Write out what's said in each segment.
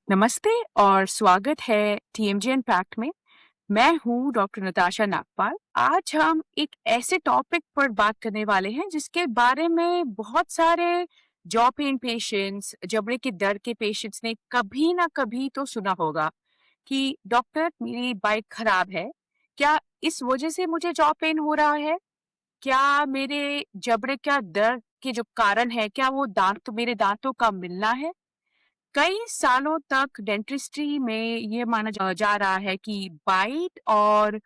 नमस्ते और स्वागत है टीएमजे इम्पैक्ट में। मैं हूँ डॉक्टर नताशा नागपाल। आज हम एक ऐसे टॉपिक पर बात करने वाले हैं जिसके बारे में बहुत सारे जॉ पेन पेशेंट्स, जबड़े के दर्द के पेशेंट्स ने कभी ना कभी तो सुना होगा कि डॉक्टर मेरी बाइक खराब है, क्या इस वजह से मुझे जॉ पेन हो रहा है? क्या मेरे जबड़े का दर्द के जो कारण है, क्या वो मेरे दांतों का मिलना है? कई सालों तक डेंटिस्ट्री में ये माना जा रहा है कि बाइट और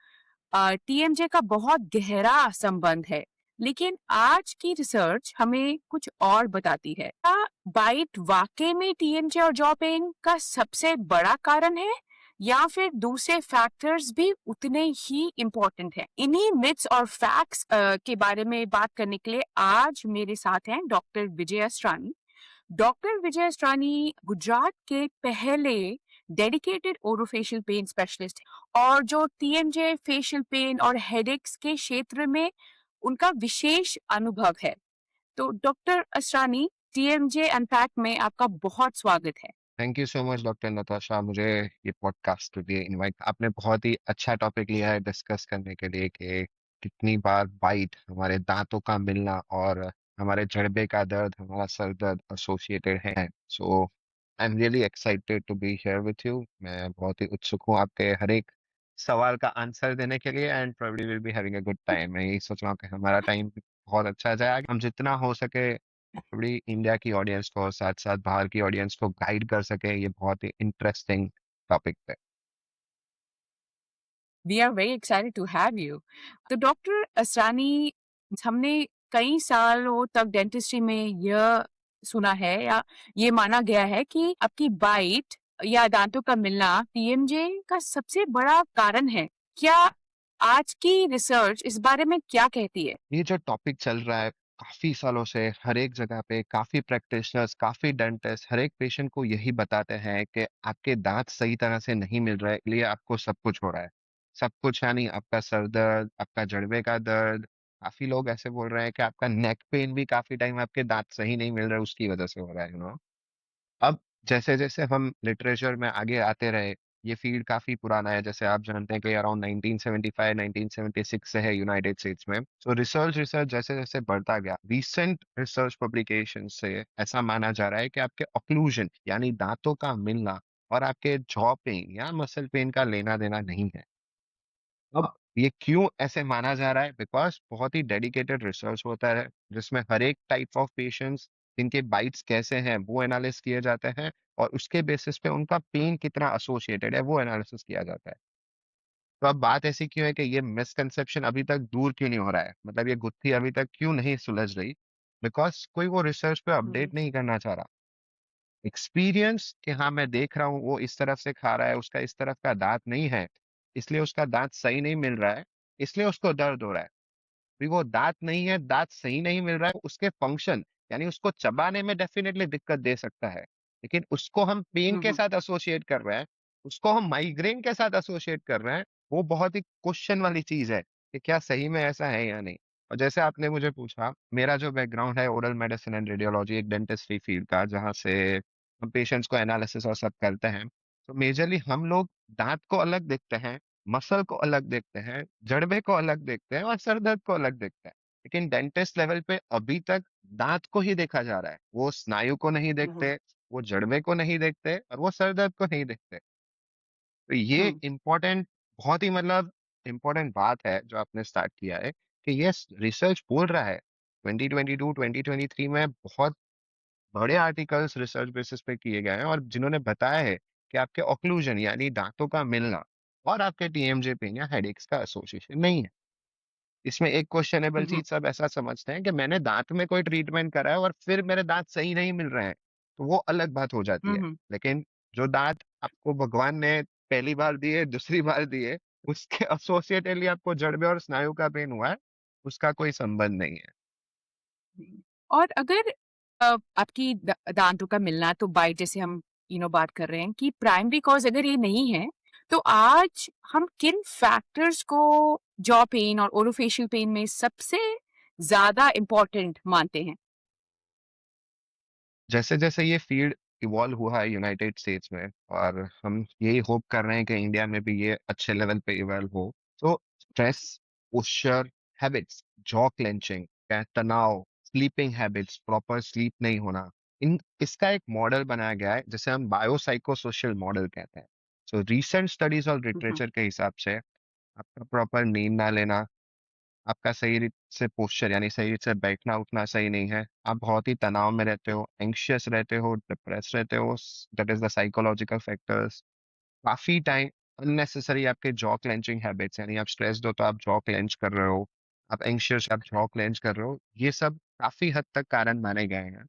टीएमजे का बहुत गहरा संबंध है, लेकिन आज की रिसर्च हमें कुछ और बताती है। क्या बाइट वाकई में टीएमजे और जॉ पेन का सबसे बड़ा कारण है, या फिर दूसरे फैक्टर्स भी उतने ही इम्पोर्टेंट हैं? इन्हीं मिथ्स और फैक्ट्स के बारे में बात करने के लिए आज मेरे साथ हैं डॉक्टर विजय अस्रानी। डॉक्टर विजय अस्रानी गुजरात के पहले डेडिकेटेड ओरोफेशियल पेन स्पेशलिस्ट और जो टीएमजे फेशियल पेन और हेडेक्स के क्षेत्र में उनका विशेष अनुभव है। तो डॉक्टर अस्रानी, टीएमजे अनपैक में आपका बहुत स्वागत है। Thank you so much doctor Natasha, मुझे ये पॉडकास्ट के लिए इनवाइट आपने बहुत ही अच्छा टॉपिक लिया है डिस्कस करने के लिए कि कितनी बार बाइट हमारे दांतों का मिलना और हमारे जड़बे का दर्द, हमारा सर दर्द एसोसिएटेड है। So I am really excited to be here with you. मैं बहुत ही उत्सुक हूँ आपके हर एक सवाल का आंसर देने के लिए and probably will be having a good time. मैं यही सोच रहा हूँ कि हमारा टाइम बहुत अच्छा जाए, हम जितना हो सके थोड़ी इंडिया की ऑडियंस को साथ साथ बाहर की ऑडियंस को गाइड कर सके। ये बहुत ही इंटरेस्टिंग टॉपिक पे। We are very excited to have you. तो डॉक्टर असरानी, हमने कई सालों तक डेंटिस्ट्री में यह सुना है या ये माना गया है कि आपकी बाइट या दांतों का मिलना टीएमजे का सबसे बड़ा कारण है। क्या आज की रिसर्च इस बारे में क्या कहती है? ये जो टॉपिक चल रहा है काफी सालों से, हर एक जगह पे काफी प्रैक्टिशनर्स, काफी डेंटिस्ट हर एक पेशेंट को यही बताते हैं कि आपके दांत सही तरह से नहीं मिल रहे, इसलिए आपको सब कुछ हो रहा है। सब कुछ यानी आपका सर दर्द, आपका जड़बे का दर्द। काफी लोग ऐसे बोल रहे हैं कि आपका नेक पेन भी काफी टाइम आपके दांत सही नहीं मिल रहे उसकी वजह से हो रहा है, अब जैसे-जैसे हम लिटरेचर में आगे आते रहे, ये फील्ड काफ़ी पुराना है। जैसे आप जानते हैं कि अराउंड 1975, 1976 से है यूनाइटेड स्टेट्स में। सो रिसर्च रिसर्च जैसे-जैसे बढ़ता गया, रीसेंट रिसर्च पब्लिकेशन से ऐसा माना जा रहा है कि आपके ऑक्लूजन यानी दाँतों का मिलना और आपके जॉ पेन या मसल पेन का लेना-देना नहीं है। अब ये क्यों ऐसे माना जा रहा है? बिकॉज़ बहुत ही डेडिकेटेड रिसर्च होता है, जिसमें हर एक टाइप ऑफ पेशेंट्स जिनके बाइट्स कैसे हैं, वो एनालाइज़ किए जाते हैं और उसके बेसिस पे उनका पेन कितना एसोसिएटेड है, वो एनालिसिस किया जाता है। तो अब बात ऐसी क्यों है कि ये मिसकंसेप्शन अभी तक दूर क्यों नहीं हो रहा है? मतलब ये गुत्थी अभी तक क्यों नहीं सुलझ रही? बिकॉज़ कोई वो रिसर्च पे हम्म, अपडेट नहीं करना चाह रहा। एक्सपीरियंस कि हाँ, मैं देख रहा हूँ वो इस तरफ से खा रहा है, उसका इस तरफ का दाँत नहीं है, इसलिए उसका दाँत सही नहीं मिल रहा है, इसलिए उसको दर्द हो रहा है। भी वो दाँत नहीं है, दाँत सही नहीं मिल रहा है, उसके फंक्शन यानी उसको चबाने में डेफ़िनेटली दिक्कत दे सकता है। लेकिन उसको हम पेन के हम्म, साथ एसोसिएट कर रहे हैं, उसको हम माइग्रेन के साथ एसोसिएट कर रहे हैं, वो बहुत ही क्वेश्चन वाली चीज़ है कि क्या सही में ऐसा है या नहीं? और जैसे आपने मुझे पूछा, मेरा जो बैकग्राउंड है ओरल मेडिसिन एंड रेडियोलॉजी, एक डेंटिस्ट्री फील्ड का, जहाँ से हम पेशेंट्स को एनालिसिस और सब करते हैं। तो मेजरली हम लोग दाँत को अलग देखते हैं, मसल को अलग देखते हैं, जड़बे को अलग देखते हैं और सर दर्द को अलग देखते हैं। लेकिन डेंटिस्ट लेवल पे अभी तक दाँत को ही देखा जा रहा है। वो स्नायु को नहीं हम्म, देखते, वो जड़बे को नहीं देखते और वो सर दर्द को नहीं देखते। तो ये हम्म, इम्पोर्टेंट, बहुत ही मतलब इम्पोर्टेंट बात है जो आपने स्टार्ट किया है कि यस, रिसर्च बोल रहा है 2022, 2023 में बहुत बड़े आर्टिकल्स रिसर्च बेसिस पे किए गए हैं और जिन्होंने बताया है कि आपके ऑक्लूजन यानी दांतों का मिलना और आपके टीएमजे पेन या हेडेक्स का एसोसिएशन नहीं है। इसमें एक क्वेश्चनेबल हम्म, चीज सब ऐसा समझते हैं कि मैंने दांत में कोई ट्रीटमेंट करा है और फिर मेरे दांत सही नहीं मिल रहे हैं, तो वो अलग बात हो जाती है। हम्म, लेकिन जो दांत आपको भगवान ने पहली बार दिए, दूसरी बार दिए, उसके एसोसिएटेडली आपको जड़बे और स्नायु का पेन हुआ है, उसका कोई संबंध नहीं है। और अगर आपकी दांतों का मिलना तो बाइट जैसे हम बात कर रहे हैं कि प्राइमरी कॉज अगर ये नहीं है, तो आज हम किन फैक्टर्स को जॉ पेन और ओरोफेशियल पेन में सबसे ज्यादा इम्पोर्टेंट मानते हैं? जैसे जैसे ये फील्ड इवॉल्व हुआ है यूनाइटेड स्टेट्स में, और हम यही होप कर रहे हैं कि इंडिया में भी ये अच्छे लेवल पे इवॉल्व हो। तो stress, posture, habits, jaw clenching, तनाव, स्लीपिंग हैबिट्स, प्रॉपर स्लीप नहीं होना, इन इसका एक मॉडल बनाया गया है जिसे हम बायोसाइको सोशल मॉडल कहते हैं। सो रिसेंट स्टडीज और हुँ, हुँ। लिटरेचर के हिसाब से आपका प्रॉपर नींद ना लेना, आपका सही से पोस्चर यानी सही से बैठना उठना सही नहीं है, आप बहुत ही तनाव में रहते हो, एंग्शियस रहते हो, डिप्रेस रहते हो, that is the psychological factors. काफी टाइम अननेसेसरी आपके जॉ क्लेंचिंग हैबिट्स, यानी आप स्ट्रेस्ड हो तो आप जॉ क्लेंच कर रहे हो, आप एंग्शियस आप जॉ क्लेंच कर रहे हो, ये सब काफी हद तक कारण माने गए हैं।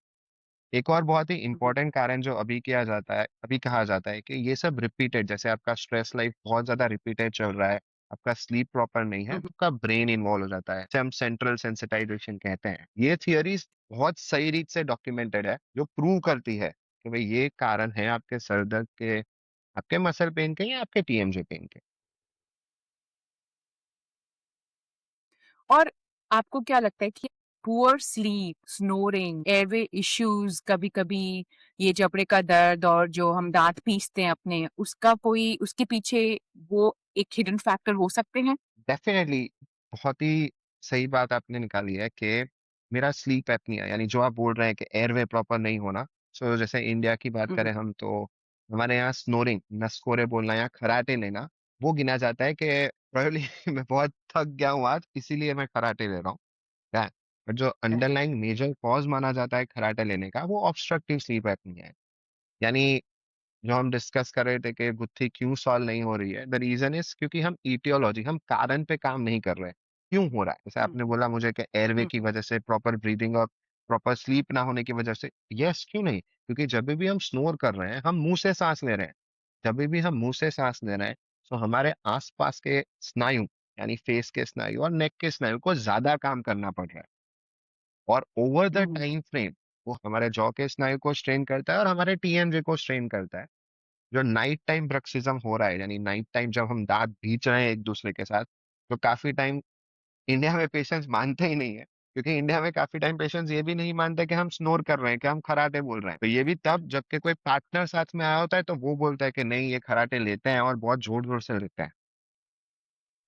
एक और बहुत ही हुँ, हुँ। इंपॉर्टेंट कारण जो अभी कहा जाता है कि ये सब रिपीटेड, जैसे आपका स्ट्रेस लाइफ बहुत ज्यादा रिपीटेड चल रहा है, आपका स्लीप प्रॉपर नहीं है, हुँ, तो हुँ। आपका ब्रेन इन्वॉल्व हो जाता है, जिसे हम सेंट्रल सेंसिटाइजेशन कहते हैं। ये थियरीज बहुत सही रीत से डॉक्यूमेंटेड है, जो प्रूव करती है कि भाई ये कारण है आपके सर दर्द के, आपके मसल पेन के, या आपके टीएमजे पेन के। और आपको क्या लगता है कि poor sleep, snoring, airway issues, कभी-कभी ये जबड़े का दर्द और जो हम दाँत पीसते हैं अपने, उसका कोई उसके पीछे वो एक हिडन फैक्टर हो सकते हैं? डेफिनेटली, बहुत ही सही बात आपने निकाली है कि मेरा स्लीप एपनिया, यानी जो आप बोल रहे हैं कि एयरवे प्रॉपर नहीं होना। सो जैसे इंडिया की बात हुँ, हुँ। करें हम, तो हमारे यहाँ स्नोरिंग, नसकोरे बोलना या खराटे लेना, वो गिना जाता है कि प्रोबेबली मैं बहुत थक गया हूँ आज, इसीलिए मैं खराटे ले रहा हूँ, क्या है। बट जो करेक्ट। अंडरलाइंग मेजर कॉज माना जाता है खराटे लेने का, वो ऑब्स्ट्रक्टिव स्लीप एपनिया है। यानी जो हम डिस्कस कर रहे थे कि गुत्थी क्यों सॉल्व नहीं हो रही है, द रीजन इज क्योंकि हम ईटियोलॉजी, हम कारण पे काम नहीं कर रहे हैं। क्यों हो रहा है, जैसे हुँ, आपने बोला मुझे कि एयरवे हुँ, की वजह से, प्रॉपर ब्रीदिंग और प्रॉपर स्लीप ना होने की वजह से। यस, क्यों नहीं, क्योंकि जब भी हम स्नोर कर रहे हैं हम मुंह से सांस ले रहे हैं। जब भी हम मुंह से सांस ले रहे हैं, तो हमारे आसपास के स्नायु, यानी फेस के स्नायु और नेक के स्नायु को ज्यादा काम करना पड़ रहा है, और over the hmm, time frame वो हमारे जॉ के स्नायु को स्ट्रेन करता है और हमारे टीएमजे को स्ट्रेन करता है। जो नाइट टाइम ब्रक्सिज्म हो रहा है, यानी नाइट टाइम जब हम दांत भींच रहे हैं एक दूसरे के साथ, तो काफी टाइम इंडिया में पेशेंट्स मानते ही नहीं है, क्योंकि इंडिया में काफी टाइम पेशेंट्स ये भी नहीं मानते कि हम स्नोर कर रहे हैं, कि हम खराटे बोल रहे हैं। तो ये भी तब जबकि कोई पार्टनर साथ में आया होता है, तो वो बोलता है कि नहीं ये खराटे लेते हैं और बहुत जोर जोर से लेते हैं।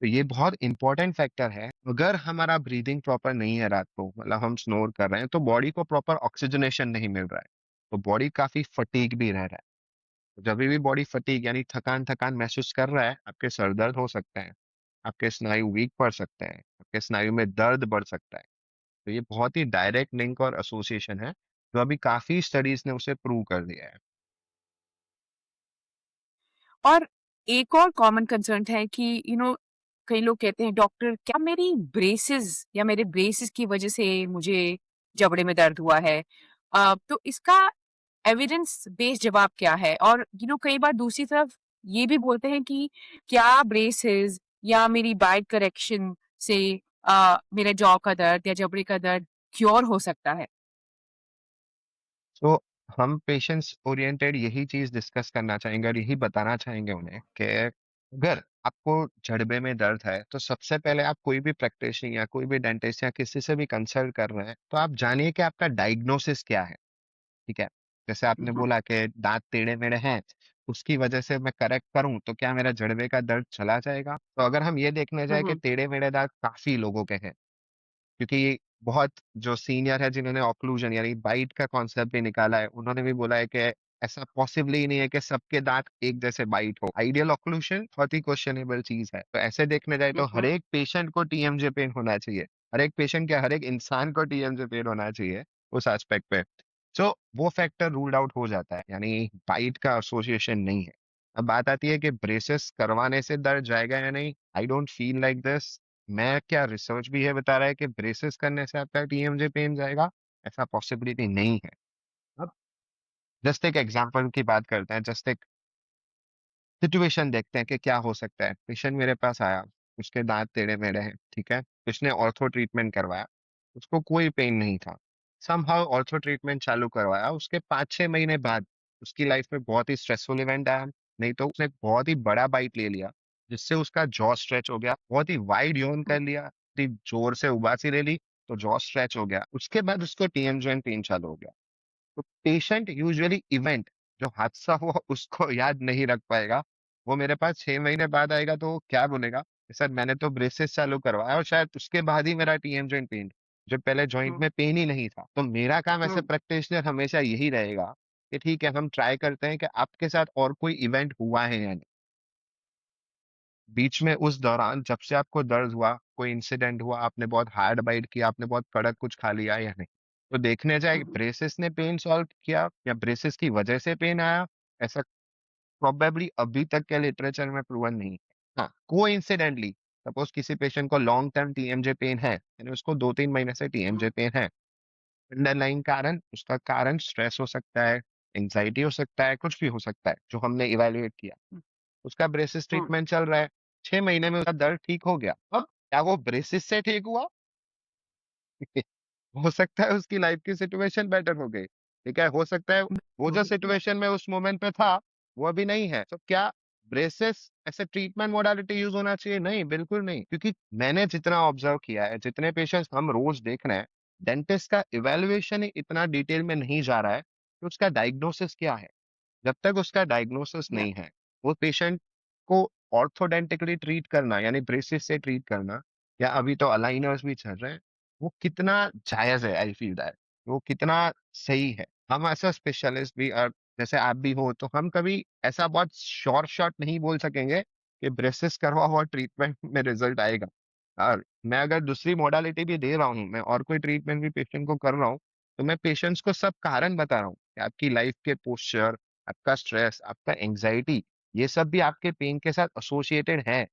तो ये बहुत इंपॉर्टेंट फैक्टर है। अगर हमारा ब्रीदिंग प्रॉपर नहीं है रात को, मतलब हम स्नोर कर रहे हैं, तो बॉडी को प्रॉपर ऑक्सीजनेशन नहीं मिल रहा है, तो बॉडी काफी फटीग भी रह रहा है। जब भी बॉडी फटीग यानी थकान थकान महसूस कर रहा है, आपके सर दर्द हो सकते हैं, आपके स्नायु वीक पड़ सकते हैं, आपके स्नायु में दर्द बढ़ सकता है। तो ये बहुत ही डायरेक्ट लिंक और एसोसिएशन है, जो अभी काफी स्टडीज ने उसे प्रूव कर दिया है। और एक और कॉमन कंसर्न है कि कई लोग कहते हैं डॉक्टर क्या मेरी ब्रेसेस या मेरे ब्रेसेस की वजह से मुझे जबड़े में दर्द हुआ है। तो इसका एविडेंस बेस्ड जवाब क्या है? और कई बार दूसरी तरफ ये भी बोलते हैं कि क्या ब्रेसेस या मेरी बाइट करेक्शन से मेरे जॉ का दर्द या जबड़े का दर्द क्योर हो सकता है? तो हम पेशेंट्स ओरिएंटेड यही चीज डिस्कस करना चाहेंगे और यही बताना चाहेंगे उन्हें कि अगर आपको जड़बे में दर्द है, तो सबसे पहले आप कोई भी प्रैक्टिशनर या कोई भी डेंटिस्ट या किसी से भी कंसल्ट कर रहे हैं, तो आप जानिए कि आपका डायग्नोसिस क्या है। ठीक है। जैसे आपने हम्म, बोला कि दांत टेढ़े मेढ़े हैं, उसकी वजह से मैं करेक्ट करूं तो क्या मेरा जड़बे का दर्द चला जाएगा? तो अगर हम ये देखने जाए कि हम्म, टेढ़े मेढ़े दांत काफी लोगों के हैं, क्योंकि बहुत जो सीनियर है जिन्होंने ऑक्लूजन यानी बाइट का कॉन्सेप्ट भी निकाला है, उन्होंने भी बोला है कि ऐसा पॉसिबल ही नहीं है कि सबके दांत एक जैसे बाइट हो। आइडियल ऑक्लूशन बहुत ही क्वेश्चनेबल चीज है। तो ऐसे देखने जाए तो हर हम्म, एक पेशेंट को टीएमजे पेन होना चाहिए, हर एक पेशेंट क्या, हर एक इंसान को टीएमजे पेन होना चाहिए उस एस्पेक्ट पे। सो वो फैक्टर रूल्ड आउट हो जाता है, यानी बाइट का एसोसिएशन नहीं है। अब बात आती है कि ब्रेसेस करवाने से दर्द जाएगा या नहीं। I don't feel like this. मैं क्या, रिसर्च भी है बता रहा है कि ब्रेसेस करने से आपका टीएमजे पेन जाएगा? ऐसा पॉसिबिलिटी नहीं है। अब जस्ट एक एग्जांपल की बात करते हैं, जस्ट एक सिचुएशन देखते हैं कि क्या हो सकता है। पेशेंट मेरे पास आया, उसके दांत टेढ़े मेढ़े हैं, ठीक है, उसने ऑर्थो ट्रीटमेंट करवाया, उसको कोई पेन नहीं था। समहाउ ऑर्थो ट्रीटमेंट चालू करवाया, उसके 5-6 महीने बाद उसकी लाइफ में बहुत ही स्ट्रेसफुल इवेंट आया, नहीं तो उसने एक बहुत ही बड़ा बाइट ले लिया, जिससे उसका जॉ स्ट्रेच हो गया, बहुत ही वाइड यॉन कर लिया, बहुत ही जोर से उबासी ले ली, तो जॉ स्ट्रेच हो गया, उसके बाद उसको टीएमजे पेन चालू हो गया। तो पेशेंट यूजुअली इवेंट जो हादसा हुआ उसको याद नहीं रख पाएगा। वो मेरे पास 6 महीने बाद आएगा तो वो क्या बोलेगा कि सर मैंने तो ब्रेसेस चालू करवाया और शायद उसके बाद ही मेरा टीएम जॉइंट पेन, जो पहले जॉइंट हुँ, में पेन ही नहीं था। तो मेरा काम एज़ अ हुँ, प्रैक्टिशनर हमेशा यही रहेगा कि ठीक है, हम ट्राई करते हैं कि आपके साथ और कोई इवेंट हुआ है या नहीं। बीच में उस दौरान जब से आपको दर्द हुआ, कोई इंसिडेंट हुआ, आपने बहुत हार्ड बाइट किया, आपने बहुत कड़क कुछ खा लिया या नहीं? तो देखने जाए हुँ, ब्रेसिस ने पेन सॉल्व किया या ब्रेसिस की वजह से पेन आया, ऐसा प्रोबेबली अभी तक के लिटरेचर में प्रूवन नहीं है। हाँ, कोइंसिडेंटली सपोज़ किसी पेशेंट को लॉन्ग टर्म टीएमजे पेन है, यानी उसको 2-3 महीने से हुँ, टीएमजे पेन है। अंडरलाइंग कारण, उसका कारण स्ट्रेस हो सकता है, एंग्ज़ायटी हो सकता है, कुछ भी हो सकता है, जो हमने इवैल्यूएट किया। हुँ, उसका ब्रेसिस हुँ, ट्रीटमेंट चल रहा है, 6 महीने में उसका दर्द ठीक हो गया। अब क्या वो ब्रेसिस से ठीक हुआ? हो सकता है उसकी लाइफ की सिचुएशन बेटर हो गई, ठीक है? हो सकता है वो जो बिल्कुल, सिचुएशन में उस मोमेंट पे था, वो अभी नहीं है। तो क्या ब्रेसेस ऐसे ट्रीटमेंट मोडालिटी यूज़ होना चाहिए? नहीं, बिल्कुल नहीं। क्योंकि मैंने जितना ऑब्ज़र्व किया है, जितने पेशेंट्स हम रोज़ देख रहे हैं, डेंटिस्ट का इवैल्यूएशन ही इतना डिटेल में नहीं जा रहा है कि उसका डायग्नोसिस क्या है। जब तक उसका डायग्नोसिस या नहीं है, वो पेशेंट को ऑर्थोडेंटिकली ट्रीट करना यानी ब्रेसिस से ट्रीट करना या अभी तो अलाइनर्स भी चल रहे हैं, वो कितना जायज़ है आई फील दैट, वो कितना सही है। हम एज़ अ स्पेशलिस्ट भी जैसे आप भी हो तो हम कभी ऐसा बहुत श्योर शॉट नहीं बोल सकेंगे कि ब्रेसिस करवाओ और ट्रीटमेंट में रिज़ल्ट आएगा। और मैं अगर दूसरी मॉडलिटी भी दे रहा हूँ, मैं और कोई ट्रीटमेंट भी पेशेंट को कर रहा हूँ, तो मैं पेशेंट्स को सब कारण बता रहा हूँ कि आपकी लाइफ के पोस्चर, आपका स्ट्रेस, आपका एंग्जायटी, ये सब भी आपके पेन के साथ एसोसिएटेड है।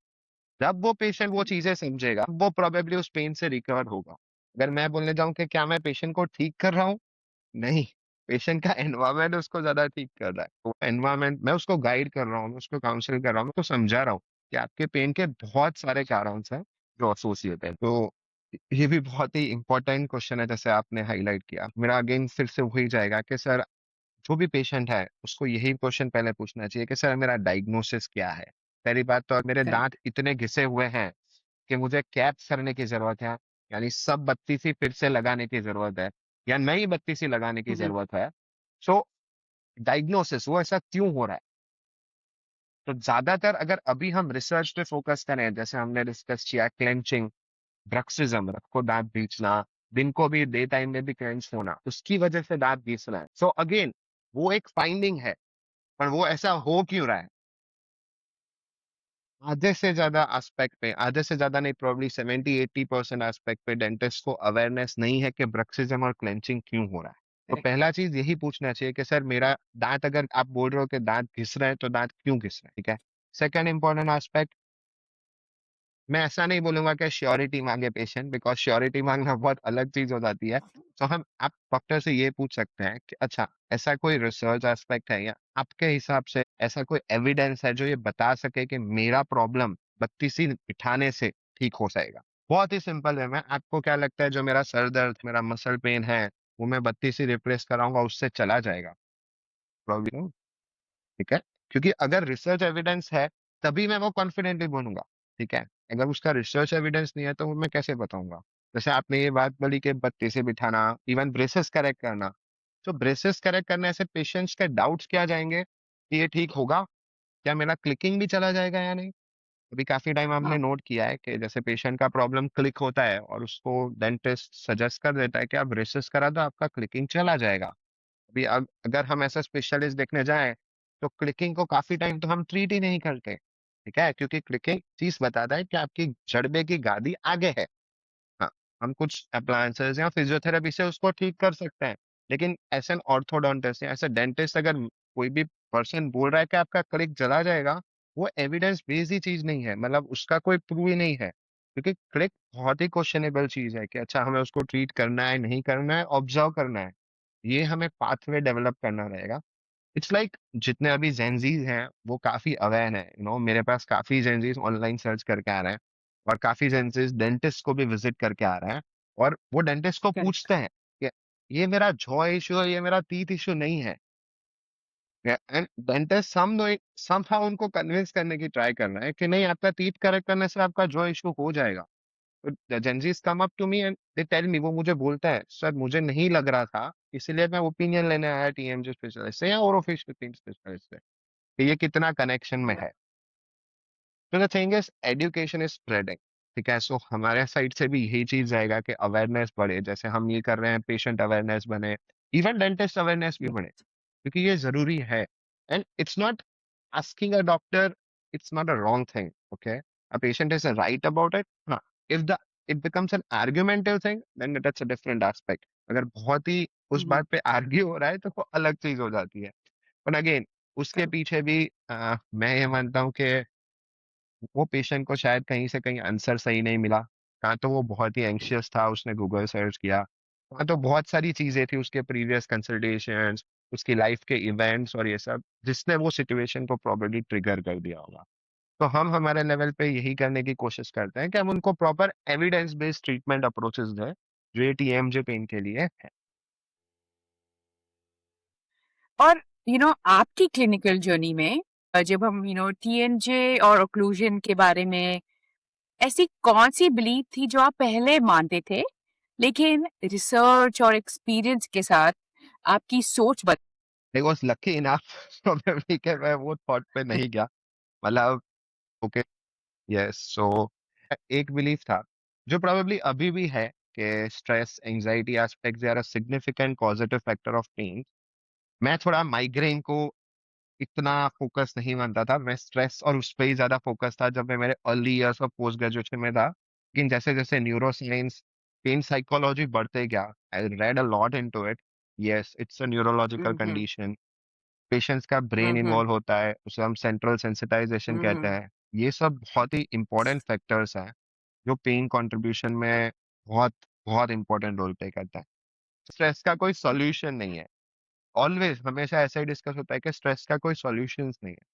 जब वो पेशेंट वो चीज़ें समझेगा, वो प्रोबेबली उस पेन से रिकवर होगा। अगर मैं बोलने जाऊँ कि क्या मैं पेशेंट को ठीक कर रहा हूँ? नहीं, पेशेंट का एनवायरनमेंट उसको ज़्यादा ठीक कर रहा है। तो एनवायरनमेंट मैं उसको गाइड कर रहा हूँ, मैं उसको काउंसल कर रहा हूँ, मैं उसको समझा रहा हूँ कि आपके पेन के बहुत सारे कारणस हैं जो एसोसिएटेड हैं। तो ये भी बहुत ही इम्पोर्टेंट क्वेश्चन है जैसे आपने हाइलाइट किया। मेरा अगेन फिर से वही जाएगा कि सर जो भी पेशेंट है, उसको यही क्वेश्चन पहले पूछना चाहिए कि सर मेरा डायग्नोसिस क्या है? पहली बात तो मेरे दाँत करेक्ट, इतने घिसे हुए हैं कि मुझे कैप्स करने की ज़रूरत है, यानी सब बत्तीसी फिर से लगाने की ज़रूरत है या नई बत्तीसी लगाने की हुँ, हुँ, ज़रूरत है। सो डायग्नोसिस वो ऐसा क्यों हो रहा है? तो ज़्यादातर अगर अभी हम रिसर्च पे फ़ोकस करें, जैसे हमने डिस्कस किया क्लेंचिंग, ब्रक्सिज़्म, रफ को दाँत खींचना, दिन को भी डे टाइम में भी क्लेंच होना, उसकी वजह से दाँत घिस रहा है। सो अगेन वो एक फाइंडिंग है। पर वो ऐसा हो क्यों रहा है? आधे से ज़्यादा एस्पेक्ट पे, आधे से ज़्यादा नहीं, प्रोबब्ली 70-80% एस्पेक्ट पे डेंटिस्ट को अवेयरनेस नहीं है कि ब्रक्सिज़्म और क्लेंचिंग क्यों हो रहा है। तो करेक्ट, पहला चीज़ यही पूछना चाहिए कि सर मेरा दाँत, अगर आप बोल रहे हो कि दाँत घिस रहे हैं, तो दाँत क्यों घिस रहे हैं, ठीक है? सेकंड इम्पोर्टेंट एस्पेक्ट, मैं ऐसा नहीं बोलूँगा कि श्योरिटी माँगे पेशेंट, बिकॉज़ श्योरिटी माँगना बहुत अलग चीज़ हो जाती है। तो हम आप डॉक्टर से ये पूछ सकते हैं कि अच्छा, ऐसा कोई रिसर्च एस्पेक्ट है या आपके हिसाब से ऐसा कोई एविडेंस है जो ये बता सके कि मेरा प्रॉब्लम बत्तीसी बिठाने से ठीक हो जाएगा? बहुत ही सिंपल है, मैं आपको क्या लगता है जो मेरा सर दर्द, मेरा मसल पेन है, वो मैं बत्तीसी रिप्लेस कराऊँगा उससे चला जाएगा? प्रॉब्लम ठीक है? क्योंकि अगर रिसर्च एविडेंस है, तभी मैं वो कॉन्फिडेंटली बोलूँगा, ठीक है? अगर उसका रिसर्च एविडेंस नहीं है, तो मैं कैसे बताऊँगा? जैसे आपने ये बात बोली कि बत्ती बिठाना, इवन ब्रेसेस करेक्ट करना। तो ब्रेसेस करेक्ट करने से पेशेंट्स के डाउट्स क्या जाएँगे कि ये ठीक होगा? क्या मेरा क्लिकिंग भी चला जाएगा या नहीं? अभी काफ़ी टाइम हमने हाँ, नोट किया है कि जैसे पेशेंट का प्रॉब्लम क्लिक होता है और उसको डेंटिस्ट सजेस्ट कर देता है कि आप ब्रेसेस करा दो, आपका क्लिकिंग चला जाएगा। अभी अगर हम ऐसा स्पेशलिस्ट देखने जाएँ, तो क्लिकिंग को काफ़ी टाइम तो हम ट्रीट ही नहीं करते, ठीक है? क्योंकि क्लिकिंग चीज़ बताता है कि आपकी जड़बे की गादी आगे है। हाँ, हम कुछ एप्लायंसेज़ या फिज़ियोथेरेपी से उसको ठीक कर सकते हैं। लेकिन एज़ एन ऑर्थोडोंटिस्ट या एज़ अ डेंटिस्ट अगर कोई भी पर्सन बोल रहा है कि आपका क्लिक चला जाएगा, वो एविडेंस बेस्ड ही चीज़ नहीं है, मतलब उसका कोई प्रूव ही नहीं है। क्योंकि क्लिक बहुत ही क्वेश्चनेबल चीज़ है कि अच्छा हमें उसको ट्रीट करना है, नहीं करना है, ऑब्ज़र्व करना है। ये हमें पाथवे डेवलप करना रहेगा। इट्स लाइक जितने अभी जेनज़ीज़ हैं, वो काफ़ी अवेयर हैं, मेरे पास काफ़ी जेनज़ीज़ ऑनलाइन सर्च करके आ रहे हैं और काफ़ी जेनज़ीज़ डेंटिस्ट को भी विज़िट करके आ रहे हैं और वो डेंटिस्ट को करेक्ट, पूछते हैं कि ये मेरा जॉ इश्यू है, ये मेरा टीथ इश्यू नहीं है। एंड डेंटिस्ट समहाउ उनको कन्विंस करने की ट्राई कर रहे हैं कि नहीं, आपका टीथ करेक्ट करने से आपका जॉ इश्यू हो जाएगा। Gen Zs come up to me and they tell me, वो मुझे बोलता है सर मुझे नहीं लग रहा था, इसीलिए मैं ओपिनियन लेने आया टीएमजे स्पेशलिस्ट से या ओरोफेशियल पेन स्पेशलिस्ट से कि ये कितना कनेक्शन में है। तो the thing is education is spreading. ठीक है, सो हमारे साइड से भी यही चीज जाएगा कि अवेयरनेस बढ़े, जैसे हम ये कर रहे हैं, पेशेंट अवेयरनेस बने, इवन डेंटिस्ट अवेयरनेस भी बढ़े, Yes. क्योंकि ये जरूरी है। And it's not asking a doctor, it's not a wrong thing, okay? A patient is right about it, हाँ। if the it becomes an argumentative thing, then that's a different aspect। अगर बहुत ही उस Mhm. बात पे argue हो रहा है तो वो अलग चीज हो जाती है। पर अगेन उसके Correct. पीछे भी मैं ये मानता हूँ कि वो पेशेंट को शायद कहीं से कहीं आंसर सही नहीं मिला। कहाँ तो वो बहुत ही एंग्शियस था, उसने गूगल सर्च किया, वहाँ तो बहुत सारी चीजें थी उसके प्रीवियस कंसल्टेशंस, उसकी लाइफ के इवेंट्स और ये सब, जिसने वो सिचुएशन को प्रॉब्लली ट्रिगर कर दिया होगा। तो हम हमारे लेवल पे यही करने की कोशिश करते हैं कि हम उनको proper evidence based treatment approaches दें, जो ये टीएमजे पेन के लिए है। और आपकी क्लिनिकल जर्नी में जब हम टीएनजे और ओक्लूजन के बारे में, ऐसी कौन सी बिलीफ थी जो आप पहले मानते थे, लेकिन रिसर्च और एक्सपीरियंस के साथ आपकी सोच बदल? I was lucky enough probably कि मैं वो थॉट पे नहीं गया, मतलब ओके, यस, सो एक बिलीफ था जो प्रोबेबली अभी भी है कि stress anxiety aspects are a significant positive factor of pain. मैं थोड़ा माइग्रेन को इतना फोकस नहीं मानता था, मैं स्ट्रेस और उस पे ही ज्यादा फोकस था जब मैं मेरे early years of post graduation में था। लेकिन जैसे जैसे न्यूरो साइंस, पेन साइकोलॉजी बढ़ते गया, I read a lot into it. Yes, it's a neurological hmm. Condition, patients का ब्रेन हम्म। इन्वॉल्व होता है, उसे हम सेंट्रल सेंसिटाइजेशन कहते हम्म। हैं। ये सब बहुत ही इंपॉर्टेंट फैक्टर्स हैं जो पेन कंट्रीब्यूशन में बहुत बहुत इंपॉर्टेंट रोल प्ले करता है। स्ट्रेस का कोई सॉल्यूशन नहीं है, ऑलवेज हमेशा ऐसा ही डिस्कस होता है कि स्ट्रेस का कोई सॉल्यूशन नहीं है,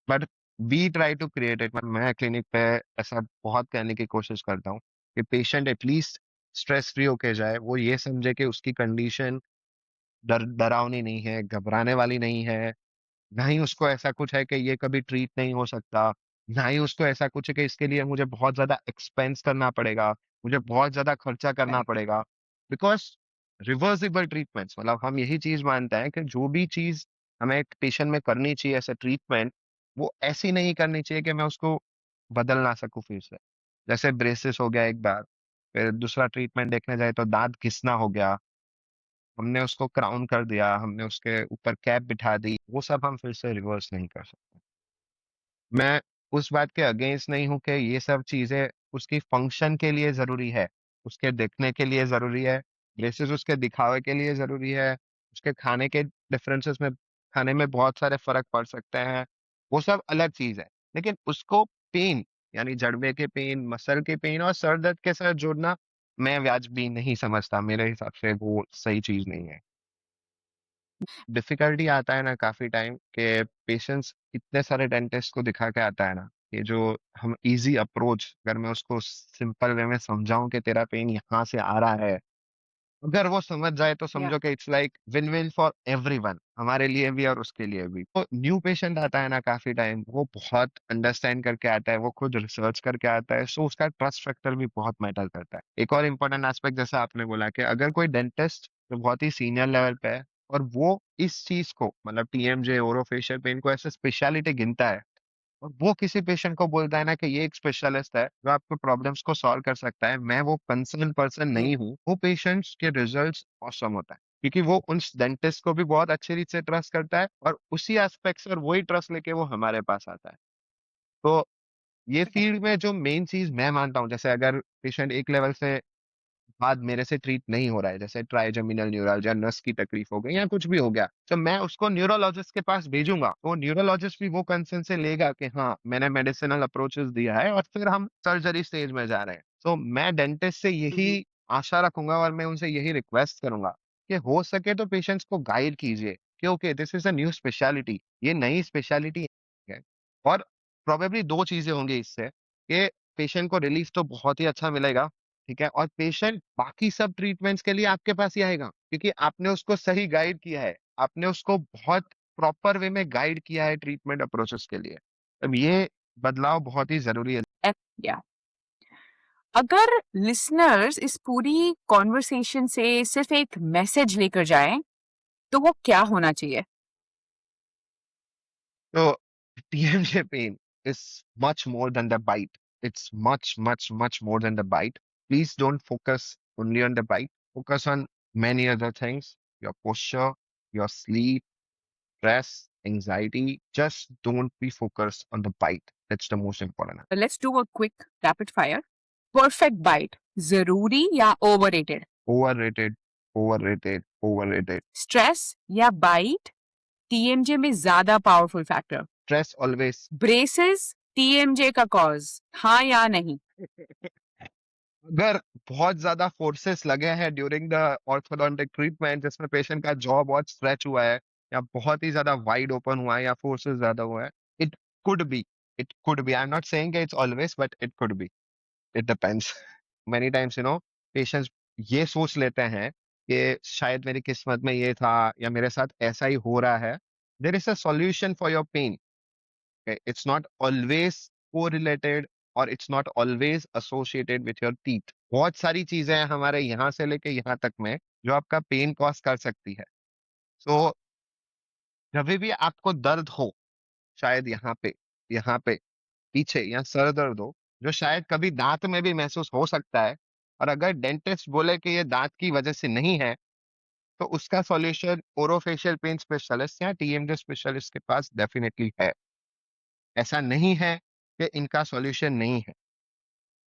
but we try to create it. मैं क्लिनिक पे ऐसा बहुत कहने की कोशिश करता हूँ कि पेशेंट एटलीस्ट स्ट्रेस फ्री होके जाए, वो ये समझे कि उसकी कंडीशन डरावनी नहीं है, घबराने वाली नहीं है, ना ही उसको ऐसा कुछ है कि ये कभी ट्रीट नहीं हो सकता, ना ही उसको ऐसा कुछ है कि इसके लिए मुझे बहुत ज्यादा एक्सपेंस करना पड़ेगा, मुझे बहुत ज्यादा खर्चा करना करेक्ट। पड़ेगा। बिकॉज रिवर्सिबल ट्रीटमेंट्स, मतलब हम यही चीज मानते हैं कि जो भी चीज हमें एक पेशेंट में करनी चाहिए ऐसे ट्रीटमेंट, वो ऐसी नहीं करनी चाहिए कि मैं उसको बदल ना सकूं फिर से। जैसे ब्रेसेस हो गया एक बार, फिर दूसरा ट्रीटमेंट देखने जाए तो दांत घिसना हो गया, हमने उसको क्राउन कर दिया, हमने उसके ऊपर कैप बिठा दी, वो सब हम फिर से रिवर्स नहीं कर सकते। मैं उस बात के अगेंस्ट नहीं हूँ कि ये सब चीजें उसकी फंक्शन के लिए जरूरी है, उसके देखने के लिए जरूरी है, ब्रेसेस उसके दिखावे के लिए जरूरी है, उसके खाने के डिफरेंसेस में, खाने में बहुत सारे फर्क पड़ सकते हैं, वो सब अलग चीज है। लेकिन उसको पेन, यानी जड़वे के पेन, मसल के पेन और सर दर्द के साथ जोड़ना मैं वाजिबी नहीं समझता, मेरे हिसाब से वो सही चीज नहीं है। डिफिकल्टी आता है ना काफी टाइम के पेशेंट्स इतने सारे डेंटिस्ट को दिखा के आता है ना, ये जो हम इजी अप्रोच, अगर मैं उसको सिंपल वे में समझाऊं कि तेरा पेन यहाँ से आ रहा है, अगर वो समझ जाए तो या। समझो कि it's like win win for everyone, हमारे लिए भी और उसके लिए भी। तो न्यू पेशेंट आता है ना काफी टाइम, वो बहुत अंडरस्टैंड करके आता है, वो खुद रिसर्च करके आता है, सो उसका ट्रस्ट फैक्टर भी बहुत मैटर करता है। एक और इम्पोर्टेंट एस्पेक्ट जैसा आपने बोला कि अगर कोई डेंटिस्ट जो बहुत ही सीनियर लेवल पे है और वो इस चीज को, मतलब टीएमजे ओरोफेशियल पेन को ऐसे स्पेशलिटी गिनता है, और वो किसी पेशेंट को बोलता है ना कि ये एक स्पेशलिस्ट है जो आपके प्रॉब्लम्स को सॉल्व कर सकता है, मैं वो कंसर्न पर्सन नहीं हूँ, वो पेशेंट्स के रिजल्ट्स औसम होता है, क्योंकि वो उन डेंटिस्ट को भी बहुत अच्छी रीत से ट्रस्ट करता है और उसी एस्पेक्ट से और वही ट्रस्ट लेके वो हमारे पास आता है। तो ये फील्ड में जो मेन चीज मैं मानता हूँ, जैसे अगर पेशेंट एक लेवल से बाद मेरे से ट्रीट नहीं हो रहा है, जैसे ट्राइजेमिनल न्यूरalgia, नस की तकलीफ हो गई या कुछ भी हो गया, तो मैं उसको न्यूरोलॉजिस्ट के पास भेजूंगा, तो न्यूरोलॉजिस्ट भी वो कंसर्न से लेगा कि हाँ मैंने मेडिसिनल अप्रोचेस दिया है और फिर हम सर्जरी स्टेज में जा रहे हैं। तो मैं डेंटिस्ट से यही आशा रखूंगा और मैं उनसे यही रिक्वेस्ट करूंगा कि हो सके तो पेशेंट्स को गाइड कीजिए कि okay this is a new speciality, ये नई स्पेशलिटी है। और प्रोबेबली दो चीजें होंगी इससे कि पेशेंट को रिलीफ तो बहुत ही अच्छा मिलेगा, ठीक है, और पेशेंट बाकी सब ट्रीटमेंट्स के लिए आपके पास ही आएगा क्योंकि आपने उसको सही गाइड किया है, आपने उसको बहुत प्रॉपर वे में गाइड किया है ट्रीटमेंट अप्रोचेस के लिए। अब ये बदलाव बहुत ही जरूरी है। या। अगर लिसनर्स इस पूरी कॉन्वर्सेशन से सिर्फ एक मैसेज लेकर जाएं, तो वो क्या होना चाहिए? So TMJ pain is much more than the bite. It's much, much, much more than the bite. Please don't focus only on the bite. Focus on many other things. Your posture, your sleep, stress, anxiety. Just don't be focused on the bite. That's the most important. Let's do a quick rapid fire. Perfect bite जरूरी या overrated? Overrated, overrated, overrated. Stress या bite TMJ में ज्यादा powerful factor? Stress always. Braces TMJ का cause, हाँ या नहीं? अगर बहुत ज्यादा फोर्सेस लगे हैं ड्यूरिंग द ऑर्थोडोंटिक ट्रीटमेंट जिसमें पेशेंट का जॉ बहुत स्ट्रेच हुआ है या बहुत ही ज्यादा वाइड ओपन हुआ है या फोर्सेस ज्यादा हुआ है, it could be, it could be, I am not saying it's always, but it could be, it depends. Many times patients ये सोच लेते हैं कि शायद मेरी किस्मत में ये था या मेरे साथ ऐसा ही हो रहा है. There is a solution for your pain. It's not always correlated और it's not always associated with your teeth. बहुत सारी चीजें हैं हमारे यहाँ से लेके यहाँ तक में जो आपका पेन कॉज कर सकती है. सो जब भी आपको दर्द हो, शायद यहाँ पे पीछे या सर दर्द हो, जो शायद कभी दांत में भी महसूस हो सकता है, और अगर डेंटिस्ट बोले कि ये दांत की वजह से नहीं है, तो उसका सॉल्यूशन ओरोफेशियल पेन स्पेशलिस्ट या टीएमजे स्पेशलिस्ट के पास डेफिनेटली है. ऐसा नहीं है कि इनका सॉल्यूशन नहीं है.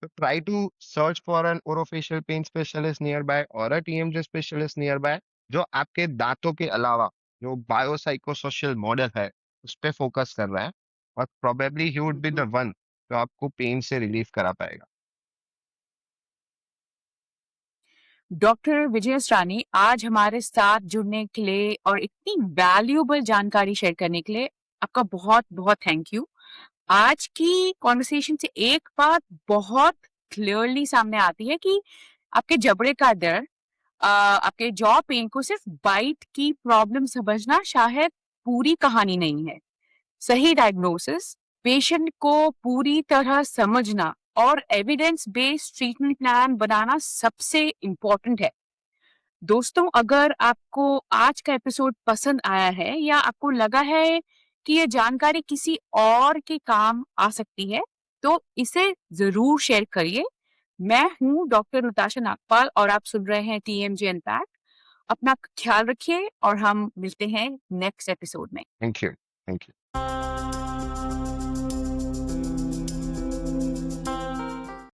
So try to search for an orofacial pain specialist nearby or a TMJ specialist nearby जो आपके दांतों के अलावा जो बायोसाइकोसोशल मॉडल है उस पे फोकस कर रहा है, और probably he would be the one जो आपको पेन से रिलीफ करा पाएगा. डॉक्टर विजय असरानी, आज हमारे साथ जुड़ने के लिए और इतनी वैल्यूएबल जानकारी शेयर करने के लिए आपका बहुत बहुत थैंक यू. आज की कॉन्वर्सेशन से एक बात बहुत क्लियरली सामने आती है कि आपके जबड़े का दर्द, आपके जॉ पेन को सिर्फ बाइट की प्रॉब्लम समझना शायद पूरी कहानी नहीं है. सही डायग्नोसिस, पेशेंट को पूरी तरह समझना और एविडेंस बेस्ड ट्रीटमेंट प्लान बनाना सबसे इम्पोर्टेंट है. दोस्तों, अगर आपको आज का एपिसोड पसंद आया है या आपको लगा है कि ये जानकारी किसी और के काम आ सकती है, तो इसे जरूर शेयर करिए. मैं हूं डॉक्टर नताशा नागपाल और आप सुन रहे हैं टीएमजे इम्पैक्ट. अपना ख्याल रखिए और हम मिलते हैं नेक्स्ट एपिसोड में. Thank you. Thank you.